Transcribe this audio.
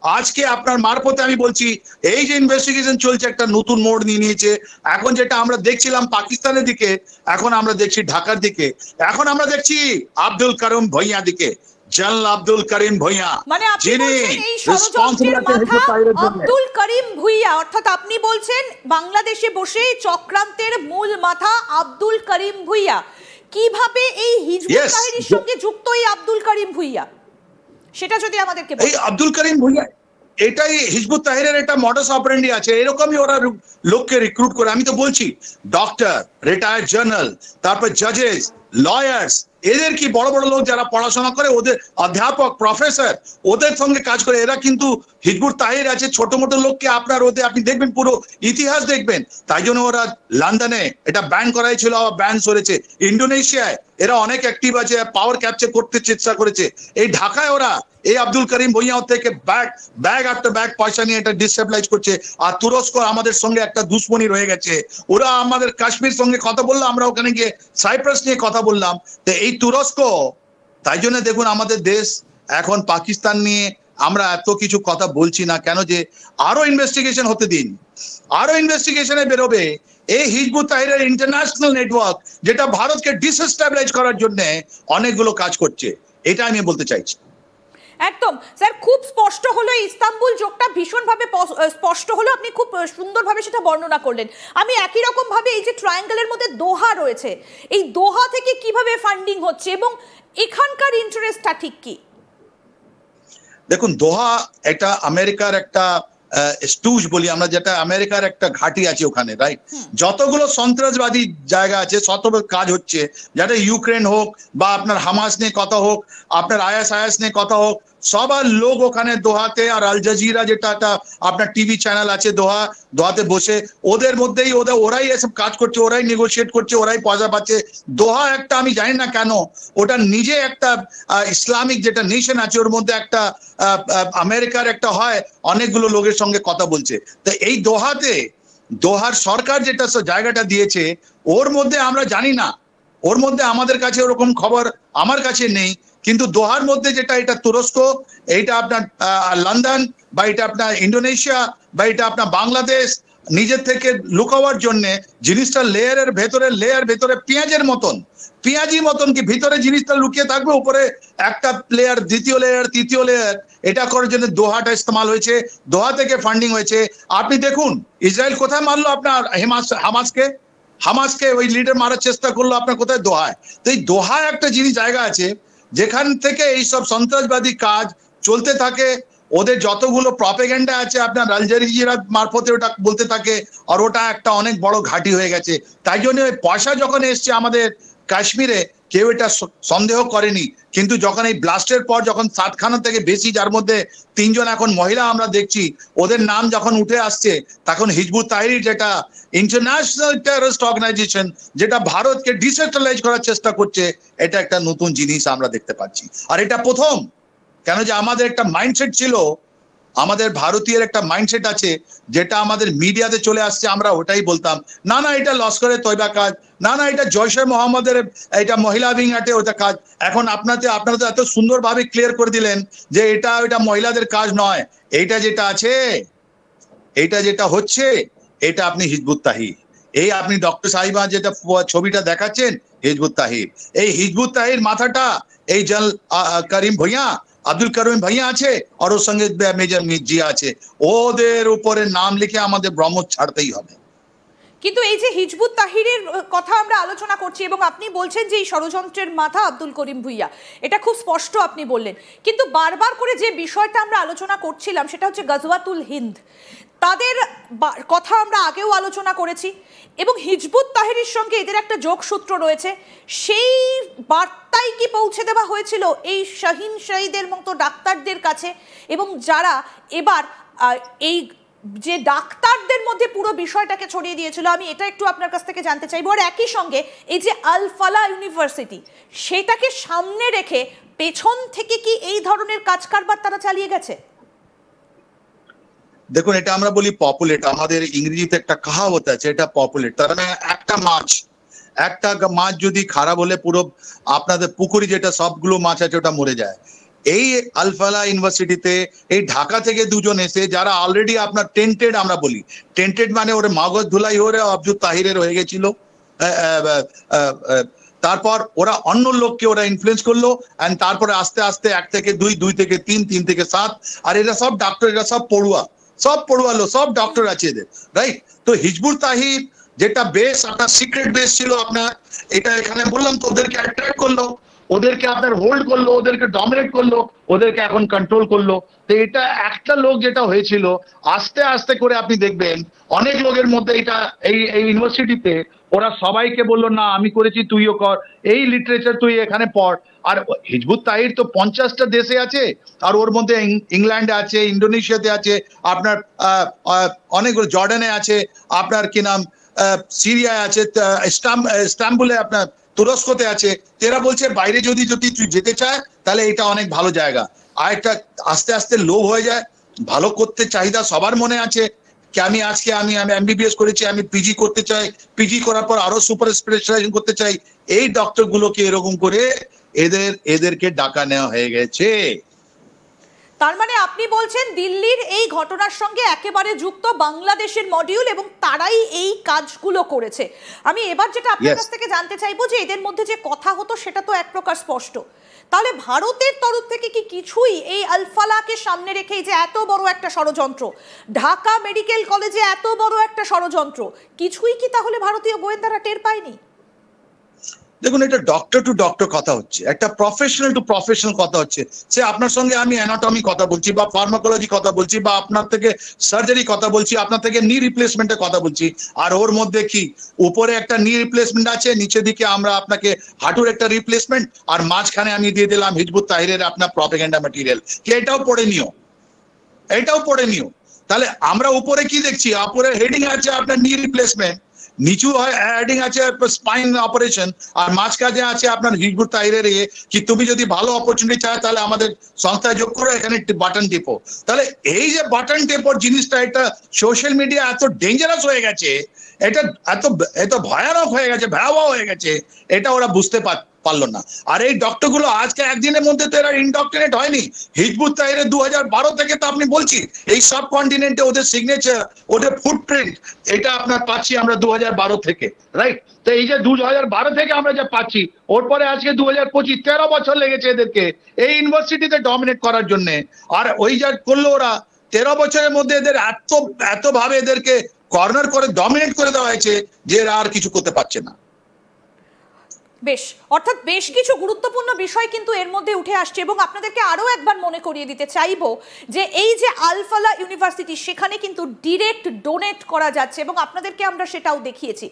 আজকে আপনার মারফতে আমি বলছি এই যে ইনভেস্টিগেশন চলছে একটা নতুন মোড় নিয়ে নিয়েছে। এখন যেটা আমরা দেখছিলাম পাকিস্তানের দিকে, এখন আমরা দেখছি ঢাকার দিকে, এখন আমরা দেখছি আব্দুল করিম ভুঁইয়া দিকে, জেনারেল আব্দুল করিম ভুঁইয়া, মানে আপনি যিনি বলছেন এই ষড়যন্ত্রের মাথা আব্দুল করিম ভুঁইয়া, অর্থাৎ আপনি বলছেন বাংলাদেশে বসে চক্রান্তের মূল মাথা আব্দুল করিম ভুঁইয়া। কিভাবে এই হিজবুত তাহরীরের সঙ্গে যুক্ত এই আব্দুল করিম ভুঁইয়া, সেটা যদি আমাদেরকে বলেন। এই আব্দুল করিম ভুঁইয়া এটাই হিজবুত তাহরীরের একটা মডাস অপারেন্ডি আছে, এরকমই ওরা লোককে রিক্রুট করে। আমি তো বলছি ডক্টর, রিটায়ার্ড জেনারেল, তারপর জাজেস, লয়ার্স, এদের কি বড় বড় লোক যারা পড়াশোনা করে, ওদের অধ্যাপক, প্রফেসর, ওদের সঙ্গে কাজ করে। এরা কিন্তু হিজবুত তাহরীর আছে ছোট মোটো লোককে আপনার ওদের আপনি দেখবেন পুরো ইতিহাস দেখবেন। তাই জন্য ওরা লন্ডনে এটা ব্যান করাই ছিল, ব্যান করেছে। ইন্দোনেশিয়ায় এরা অনেক অ্যাক্টিভ আছে, পাওয়ার ক্যাপচার করতে চেষ্টা করেছে। এই ঢাকায় ওরা এই আব্দুল করিম ভুঁইয়া থেকে ব্যাগ আফটার ব্যাগ পয়সা নিয়ে এটা ডিস্টেবলাইজ করছে। আর তুরস্ক আমাদের সঙ্গে একটা দুশ্মনী রয়ে গেছে, ওরা আমাদের কাশ্মীর সঙ্গে কথা বললো, আমরা ওখানে গিয়ে সাইপ্রাস নিয়ে কথা বললাম। তো এই তুরস্ক, তাই জন্য দেখুন আমাদের দেশ এখন পাকিস্তান নিয়ে আমরা এত কিছু কথা বলছি না কেন, যে আরো ইনভেস্টিগেশন হতে দিন, আরো ইনভেস্টিগেশনে বেরোবে এই হিজবুত তাহরীরের ইন্টারন্যাশনাল নেটওয়ার্ক, যেটা ভারতকে ডিসস্টেবলাইজ করার জন্য অনেকগুলো কাজ করছে। এটা আমি বলতে চাইছি। একদম স্যার, খুব স্পষ্ট হলো, ইস্তাম্বুল জোটটা ভীষণভাবে স্পষ্ট হলো, আপনি খুব সুন্দরভাবে সেটা বর্ণনা করলেন। আমি একই রকম ভাবে এই যে ট্রায়াঙ্গেলের মধ্যে দোহা রয়েছে, এই দোহা থেকে কিভাবে ফান্ডিং হচ্ছে এবং এখানকার ইন্টারেস্টটা ঠিক কি? দেখুন, দোহা এটা আমেরিকার একটা স্টুজ বলি আমরা, যেটা আমেরিকার একটা ঘাঁটি আছে ওখানে, রাইট? যতগুলো সন্ত্রাসবাদী জায়গা আছে শতভাগ কাজ হচ্ছে, যাতে ইউক্রেন হোক বা আপনার হামাস নিয়ে কথা হোক, আপনার আইএস নিয়ে কথা হোক, সবার লোক ওখানে দোহাতে। আর আল জাজিরা যেটা একটা আপনার টিভি চ্যানেল আছে দোহাতে বসে, ওদের মধ্যেই ওরাই এসব কাজ করছে, ওরাই নেগোশিয়েট করছে, ওরাই পয়সা পাচ্ছে। দোহা একটা, আমি জানি না কেন, ওটা নিজে একটা ইসলামিক যেটা নেশন আছে, ওর মধ্যে একটা আমেরিকার একটা হয়, অনেকগুলো লোকের সঙ্গে কথা বলছে। তো এই দোহার সরকার যেটা জায়গাটা দিয়েছে, ওর মধ্যে আমরা জানি না, ওর মধ্যে আমাদের কাছে ওরকম খবর আমার কাছে নেই। কিন্তু দোহার মধ্যে যেটা, এটা তুরস্ক, এইটা আপনার লন্ডন, বা এটা আপনার ইন্দোনেশিয়া, বা এটা আপনার বাংলাদেশ নিজের থেকে লুকাবার জন্য জিনিসটা লেয়ার ভেতরে পেঁয়াজি মতন কি ভিতরে জিনিসটা লুকিয়ে থাকবে, উপরে একটা লেয়ার, দ্বিতীয় লেয়ার, তৃতীয় লেয়ার, এটা করার জন্য দোহাটা ইস্তেমাল হয়েছে। দোহা থেকে ফান্ডিং হয়েছে। আপনি দেখুন ইসরায়েল কোথায় মারলো আপনার হামাসকে ওই লিডার মারার চেষ্টা করলো আপনার কোথায়? দোহায়। তো এই দোহায় একটা জিনিস জায়গা আছে যেখান থেকে এইসব সন্ত্রাসবাদী কাজ চলতে থাকে। ওদের যতগুলো প্রপাগান্ডা আছে আপনার আল জাজিরা মারফতে ওটা বলতে থাকে, আর ওটা একটা অনেক বড় ঘাঁটি হয়ে গেছে। তাই জন্য ওই পয়সা যখন এসছে আমাদের কাশ্মীরে, কেউ এটা সন্দেহ করেনি। কিন্তু যখন এই ব্লাস্টের পর যখন 60খানা থেকে বেশি, যার মধ্যে 3 জন এখন মহিলা আমরা দেখছি, ওদের নাম যখন উঠে আসছে, তখন হিজবুত তাহরীর যেটা ইন্টারন্যাশনাল টেররিস্ট অর্গানাইজেশন, যেটা ভারতকে ডিসেন্ট্রালাইজ করার চেষ্টা করছে, এটা একটা নতুন জিনিস আমরা দেখতে পাচ্ছি। আর এটা প্রথম, কেন যে আমাদের একটা মাইন্ডসেট ছিল, আমাদের ভারতীয়ের একটা মাইন্ডসেট আছে, যেটা আমাদের মিডিয়াতে চলে আসছে, আমরা ওটাই বলতাম, না এটা লস্করে তৈবা কাজ, না এটা জয়শে মোহাম্মদের এটা মহিলা উইং আটে ওটা কাজ। এখন আপনারা তো এত সুন্দরভাবে ক্লিয়ার করে দিলেন যে এটা মহিলাদের কাজ নয়, এইটা যেটা আছে, এইটা যেটা হচ্ছে, এটা আপনি হিজবুত তাহরীর, এই আপনি ডক্টর সাহিবা যেটা ছবিটা দেখাচ্ছেন, হিজবুত তাহরীর। এই হিজবুত তাহরীর মাথাটা এই করিম ভুঁইয়া, আব্দুল করিম ভুঁইয়া আছে, আর ওর সঙ্গে মেজর জিয়া আছে। ওদের উপরে নাম লিখে আমাদের ব্রহ্মস ছাড়তেই হবে। কিন্তু এই যে হিজবুত তাহরীরের কথা আমরা আলোচনা করছি এবং আপনি বলছেন যে এই ষড়যন্ত্রের মাথা আব্দুল করিম ভুঁইয়া, এটা খুব স্পষ্ট আপনি বললেন। কিন্তু বারবার করে যে বিষয়টা আমরা আলোচনা করছিলাম সেটা হচ্ছে গজওয়াতুল হিন্দ, তাদের কথা আমরা আগেও আলোচনা করেছি এবং হিজবুত তাহরীরের সঙ্গে এদের একটা যোগসূত্র রয়েছে। সেই বার্তাই কি পৌঁছে দেওয়া হয়েছিল এই শাহিন শহীদের মতো ডাক্তারদের কাছে, এবং যারা এবার এই যে ডাক্তারদের মধ্যে পুরো বিষয়টাকে ছড়িয়ে দিয়েছিল? আমি এটা একটু আপনার কাছ থেকে জানতে চাইবো। আর একই সঙ্গে এই যে আল ফালা ইউনিভার্সিটি, সেটাকে সামনে রেখে পেছন থেকে কি এই ধরনের কাজ কারবার তারা চালিয়ে গেছে? দেখুন, এটা আমরা বলি পপুলেট, আমাদের ইংরেজিতে একটা কাহাবত আছে, এটা পপুলেট। তার মানে একটা মাছ যদি খারাপ হলে পুরো আপনাদের পুকুরি যেটা সবগুলো মাছ আছে ওটা মরে যায়। এই আলফালা ইউনিভার্সিটিতে এই ঢাকা থেকে দুজন এসে যারা অলরেডি আপনার টেন্টেড, আমরা বলি টেন্টেড মানে ওরা মগজ ধুলাই হয়ে আব্দুল তাহিরের হয়ে গেছিল, তারপর ওরা অন্য লোককে ওরা ইনফ্লুয়েন্স করলো, এন্ড তারপরে আস্তে আস্তে 1 থেকে 2, 2 থেকে 3, 3 থেকে 7, আর এরা সব ডাক্তার, এরা সব পড়ুয়া লোক, সব ডক্টর আছে এদের, রাইট? তো হিজবুত তাহির যেটা বেস, আপনার সিক্রেট বেস ছিল আপনার, এটা এখানে বললাম তো ওদেরকে অ্যাট্রাক্ট করলো, ওদেরকে আপনার হোল্ড করলো, ওদেরকে ডমিনেট করলো, ওদেরকে এখন কন্ট্রোল করলো। তো এটা একটা লোক যেটা হয়েছিল, আস্তে আস্তে করে আপনি দেখবেন অনেক লোকের মধ্যে এটা এই ইউনিভার্সিটিতে ওরা সবাইকে বললো না আমি করেছি তুইও কর, এই লিটারেচার তুই এখানে পড়। আর হিজবুত তাহির তো 50টা দেশে আছে, আর ওর মধ্যে ইংল্যান্ডে আছে, ইন্দোনেশিয়াতে আছে, আপনার অনেকগুলো জর্ডানে আছে, আপনার কি নাম সিরিয়ায় আছে, ইস্তাম্বুলে, আপনার তুরস্কতে আছে। এরা বলছে বাইরে যদি তুই যেতে চায় তাহলে এটা অনেক ভালো জায়গা। আর একটা আস্তে আস্তে লোভ হয়ে যায়, ভালো করতে চাহিদা সবার মনে আছে কি আমি আজকে আমি এমবিবিএস করেছি, আমি পিজি করতে চাই, পিজি করার পর আরো সুপার স্পেশালাইজেশন করতে চাই। এই ডক্টর গুলোকে এরকম করে এদেরকে ডাকা নেওয়া হয়ে গেছে। তার মানে আপনি বলছেন দিল্লির এই ঘটনার সঙ্গে একেবারে যুক্ত বাংলাদেশের মডিউল, এবং তারাই এই কাজগুলো করেছে। আমি এবার যেটা আপনার কাছ থেকে জানতে চাইবো যে এদের মধ্যে যে কথা হতো সেটা তো এক প্রকার স্পষ্ট, তাহলে ভারতের তরফ থেকে কি কিছুই এই আলফালাকে সামনে রেখে, যে এত বড় একটা ষড়যন্ত্র, ঢাকা মেডিকেল কলেজে এত বড় একটা ষড়যন্ত্র, কিছুই কি তাহলে ভারতীয় গোয়েন্দারা টের পায়নি? দেখুন, এটা ডক্টর টু ডক্টর কথা হচ্ছে, একটা প্রফেশনাল টু প্রফেশনাল কথা হচ্ছে। সে আপনার সঙ্গে আমি অ্যানাটমি কথা বলছি, বা ফার্মাকোলজি কথা বলছি, বা আপনার থেকে সার্জারি কথা বলছি, আপনার থেকে নি রিপ্লেসমেন্টের কথা বলছি, আর ওর মধ্যে কি উপরে একটা নি রিপ্লেসমেন্ট আছে, নিচে দিকে আমরা আপনাকে হাঁটুর একটা রিপ্লেসমেন্ট, আর মাঝখানে আমি দিয়ে দিলাম হিজবুত তাহিরের আপনার প্রপাগান্ডা ম্যাটেরিয়াল। কি এটাও পড়ে নিও। তাহলে আমরা উপরে কি দেখছি, উপরে হেডিং আছে আপনার নি রিপ্লেসমেন্ট, নিচু হেডিং আছে স্পাইন অপারেশন, আর মাঝখানে আছে আপনার হিজবুত তাহিরের কি তুমি যদি ভালো অপরচুনিটি চাও তাহলে আমাদের সংস্থায় যোগ করো, এখানে বাটন টিপো। তাহলে এই যে বাটন টেপোর জিনিসটা, এটা সোশ্যাল মিডিয়া এত ডেঞ্জারাস হয়ে গেছে, এটা এত ভয়ানক হয়ে গেছে, ভয়াবহ হয়ে গেছে, এটা ওরা বুঝতে পারলো না। আর এই ডক্টর গুলো আজকে একদিনের মধ্যে তো এরা ইনডক্ট্রিনেট হয়নি। হিজবুত তাহিরের 2012 থেকে তো আপনি বলছি এই সব কন্টিনেন্টে ওদের সিগনেচার, ওদের ফুটপ্রিন্ট, এটা আপনার পাচ্ছি আমরা 2012 থেকে, রাইট? তো এই যে 2012 থেকে আমরা যা পাচ্ছি, ওর পরে আজকে 2025, 13 বছর লেগেছে এদেরকে এই ইউনিভার্সিটিতে ডমিনেট করার জন্য। আর ওই যা করলো ওরা 13 বছরের মধ্যে এদের এত ভাবে এদেরকে কর্নার করে ডমিনেট করে দেওয়া হয়েছে যে এরা আর কিছু করতে পারছে না। বেশ, অর্থাৎ বেশ কিছু গুরুত্বপূর্ণ বিষয় কিন্তু এর মধ্যে উঠে আসছে, এবং আপনাদেরকে আরো একবার মনে করিয়ে দিতে চাইবো যে এই যে আলফালা ইউনিভার্সিটি, সেখানে কিন্তু ডিরেক্ট ডোনেট করা যাচ্ছে, এবং আপনাদেরকে আমরা সেটাও দেখিয়েছি।